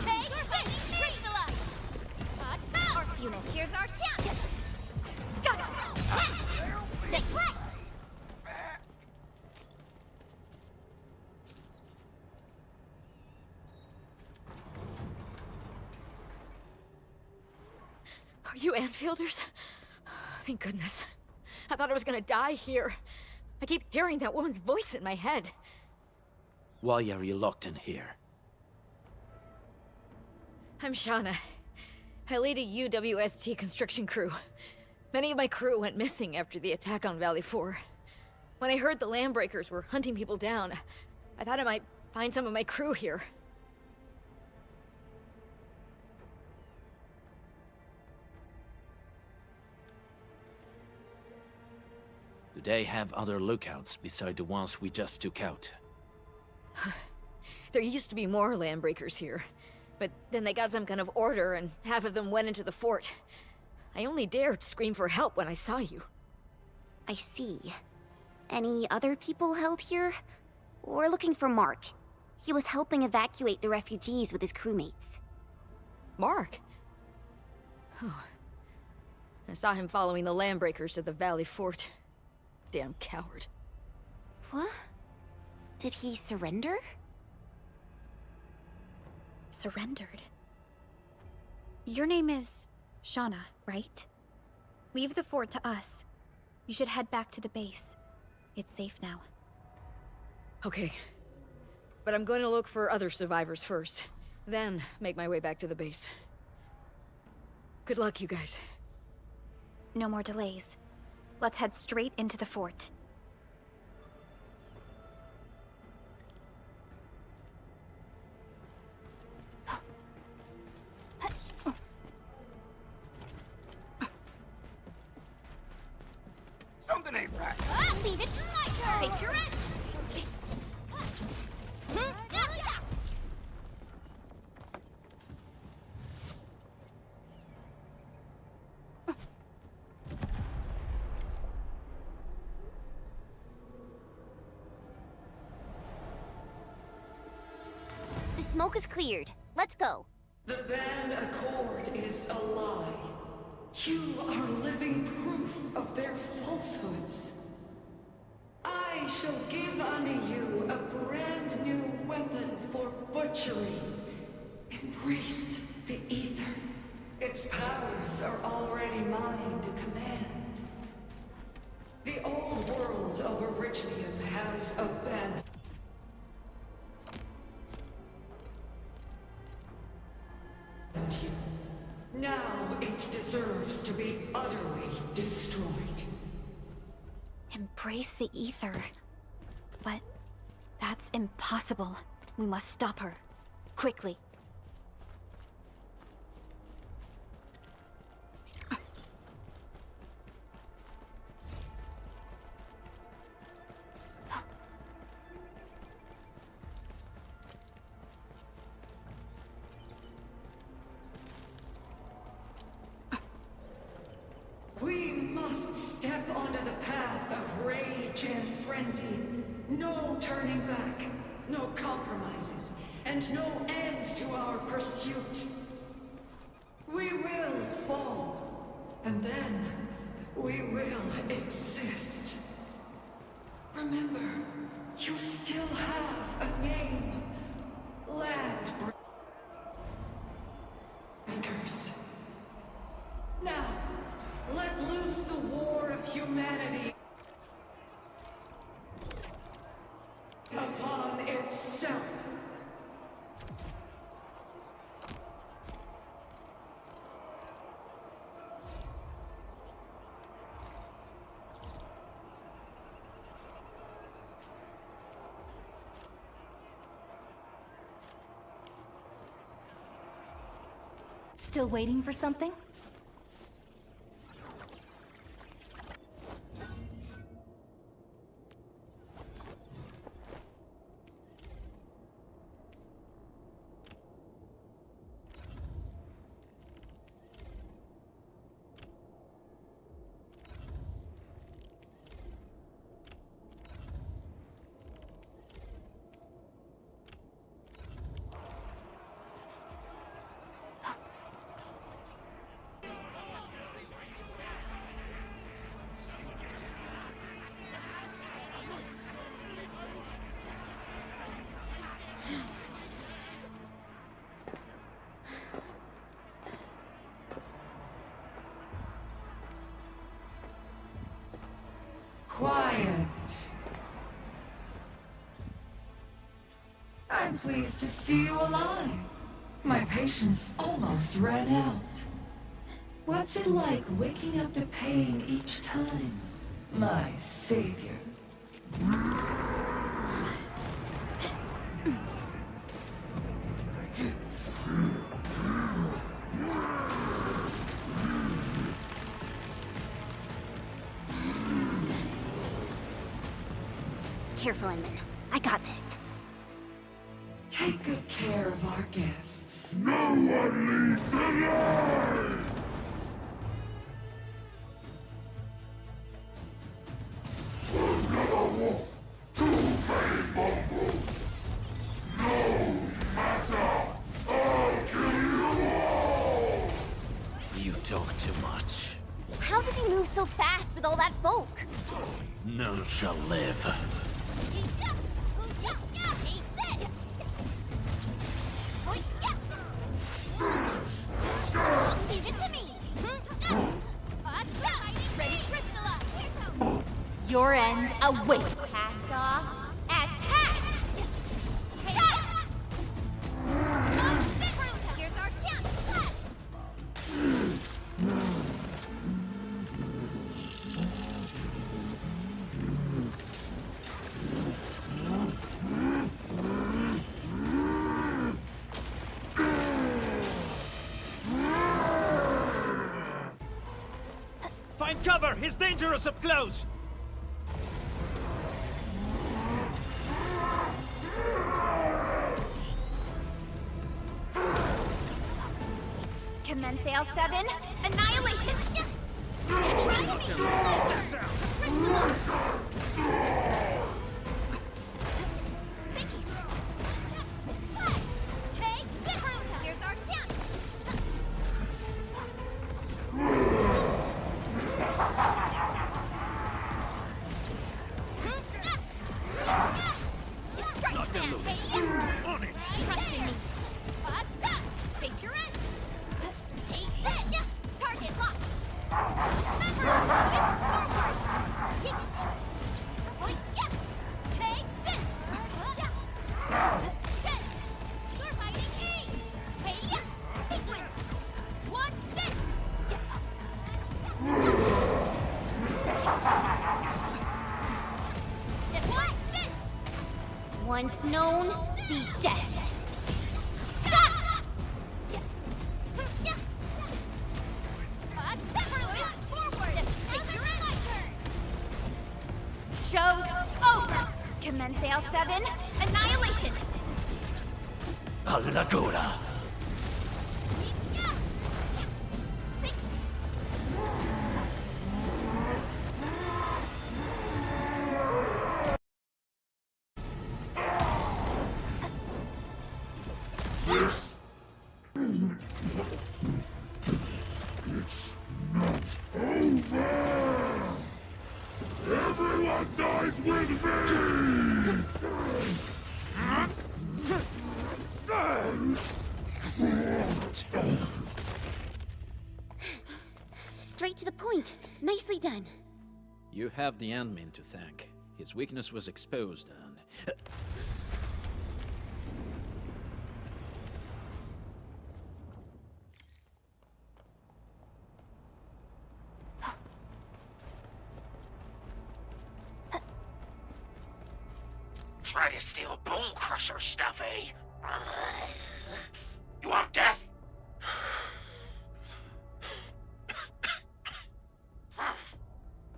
Take crystallize! Arts unit, here's our chance! Got it! Deflect! Are you Anfielders? Thank goodness. I thought I was gonna die here. I keep hearing that woman's voice in my head. Why are you locked in here? I'm Shauna. I lead a UWST construction crew. Many of my crew went missing after the attack on Valley 4. When I heard the Landbreakers were hunting people down, I thought I might find some of my crew here. Do they have other lookouts beside the ones we just took out? There used to be more Landbreakers here, but then they got some kind of order and half of them went into the fort. I only dared scream for help when I saw you. I see. Any other people held here? We're looking for Mark. He was helping evacuate the refugees with his crewmates. Mark? I saw him following the Landbreakers to the Valley Fort. Damn coward. What? Did he surrender? Surrendered. Your name is Shauna, right? Leave the fort to us. You should head back to the base. It's safe now. Okay. But I'm going to look for other survivors first. Then make my way back to the base. Good luck, you guys. No more delays. Let's head straight into the fort. Something ain't right. Leave it to my turn! Face your wrench! The smoke is cleared. Let's go. The Band Accord is a lie. You are living proof of their falsehoods. I shall give unto you a brand new weapon for butchery. Embrace the ether. Its powers are already mine to command. The old world of Originium has abandoned you. Now it deserves to be utterly destroyed. Embrace the ether. But that's impossible. We must stop her. Quickly. We must step onto the path of rage and frenzy. No turning back, no compromises, and no end to our pursuit. We will fall, and then we will exist. Remember, you still have a name. Land Breakers. Now, let loose the war of humanity upon itself. Still waiting for something? Quiet. I'm pleased to see you alive. My patience almost ran out. What's it like waking up to pain each time, my savior? Careful, Inman. I got this. Take good care of our guests. No one leaves alive! Another wolf! Too many mongrels! No matter! I'll kill you all! You talk too much. How does he move so fast with all that bulk? None shall live. Leave it to me! Ready, Crystalla! Your end awaits. Cast off as cast! Here's our chance! Cover! He's dangerous up close! Commence L7, annihilation! Take this! Here's our chance! Not the loop. On it! Trust in me. Face your edge. Take this. Target locked. Take this. You're fighting A. Hey, sequence. Watch this. What this? Once known, be death. Show's over! Commence L7, annihilation! Allagora! This... It's not over! Everyone dies with me! Straight to the point. Nicely done. You have the admin to thank. His weakness was exposed and... Try to steal Bone Crusher stuff, eh? You want death?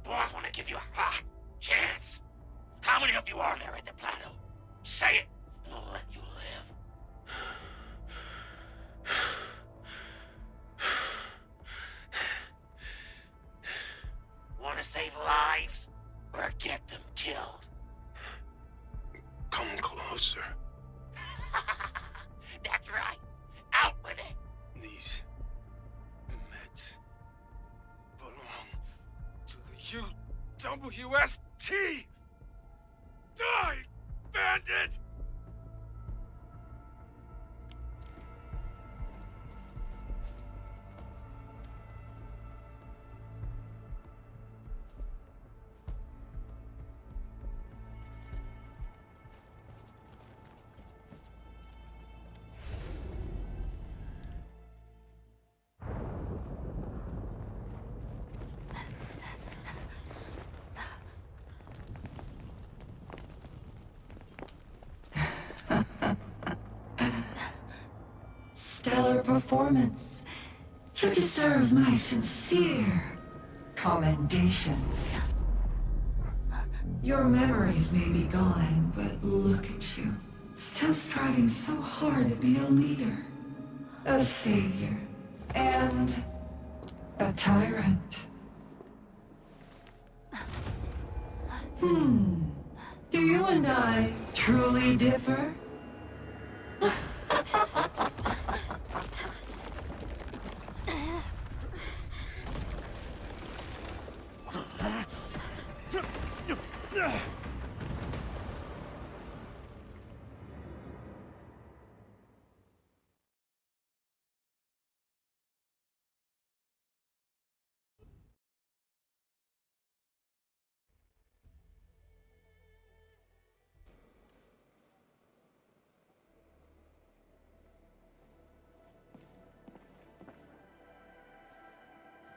Boys want to give you a chance. How many of you are there at the plateau? Say it, and we'll let you live. Want to save lives, or get them killed? Come closer. That's right. Out with it. These meds belong to the UWST! Die, bandit! Stellar performance. You deserve my sincere commendations. Your memories may be gone, but look at you. Still striving so hard to be a leader, a savior, and a tyrant. Do you and I truly differ?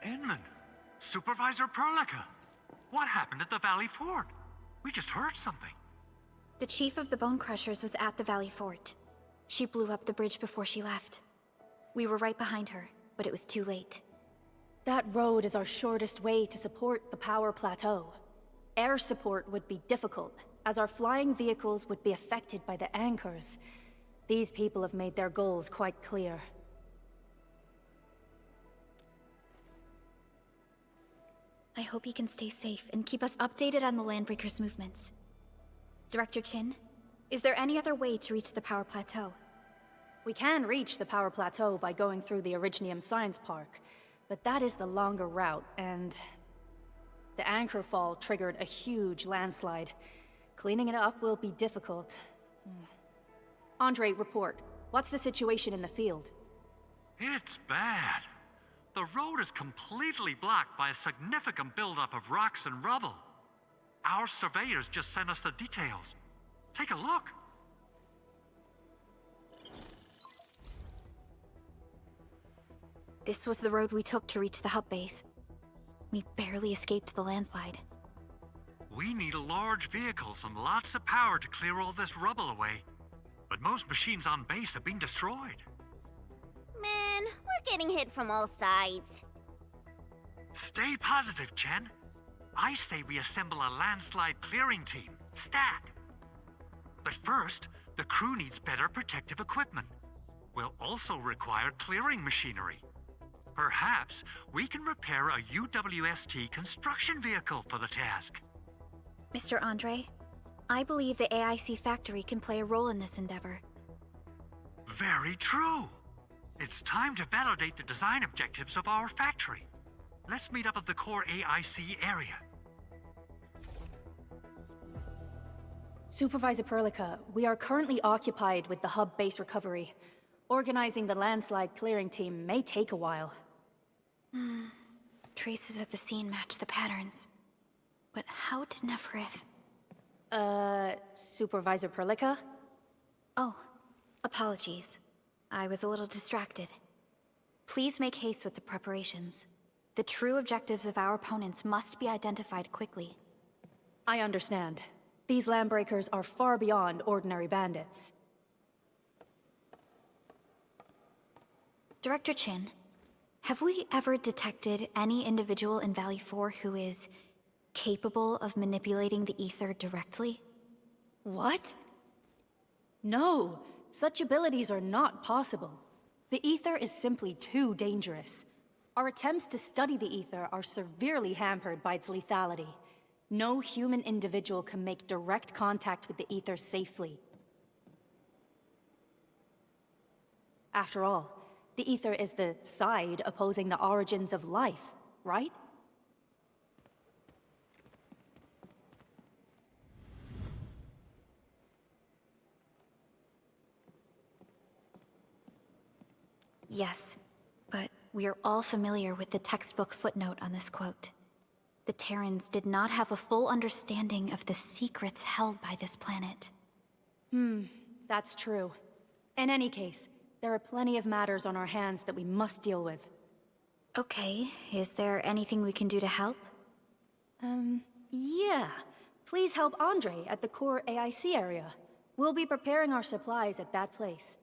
Inman, Supervisor Perlica, what happened at the Valley Fort? We just heard something. The chief of the Bone Crushers was at the Valley Fort. She blew up the bridge before she left. We were right behind her, but it was too late. That road is our shortest way to support the power plateau. Air support would be difficult, as our flying vehicles would be affected by the anchors. These people have made their goals quite clear. I hope you can stay safe and keep us updated on the Landbreakers' movements. Director Chin, is there any other way to reach the power plateau? We can reach the power plateau by going through the Originium Science Park, but that is the longer route, and the anchor fall triggered a huge landslide. Cleaning it up will be difficult. Andre, report. What's the situation in the field? It's bad. The road is completely blocked by a significant buildup of rocks and rubble. Our surveyors just sent us the details. Take a look. This was the road we took to reach the hub base. We barely escaped the landslide. We need large vehicles and lots of power to clear all this rubble away. But most machines on base have been destroyed. Man, we're getting hit from all sides. Stay positive, Chen. I say we assemble a landslide clearing team, stat. But first, the crew needs better protective equipment. We'll also require clearing machinery. Perhaps we can repair a UWST construction vehicle for the task. Mr. Andre, I believe the AIC factory can play a role in this endeavor. Very true. It's time to validate the design objectives of our factory. Let's meet up at the core AIC area. Supervisor Perlica, we are currently occupied with the hub base recovery. Organizing the landslide clearing team may take a while. Traces at the scene match the patterns. But how did Neferith... Supervisor Perlica? Oh, apologies. I was a little distracted. Please make haste with the preparations. The true objectives of our opponents must be identified quickly. I understand. These Landbreakers are far beyond ordinary bandits. Director Chin, have we ever detected any individual in Valley 4 who is capable of manipulating the ether directly? What? No, such abilities are not possible. The ether is simply too dangerous. Our attempts to study the ether are severely hampered by its lethality. No human individual can make direct contact with the ether safely. After all, the ether is the side opposing the origins of life, right? Yes, but we are all familiar with the textbook footnote on this quote. The Terrans did not have a full understanding of the secrets held by this planet. That's true. In any case, there are plenty of matters on our hands that we must deal with. Okay, is there anything we can do to help? Yeah. Please help Andre at the core AIC area. We'll be preparing our supplies at that place.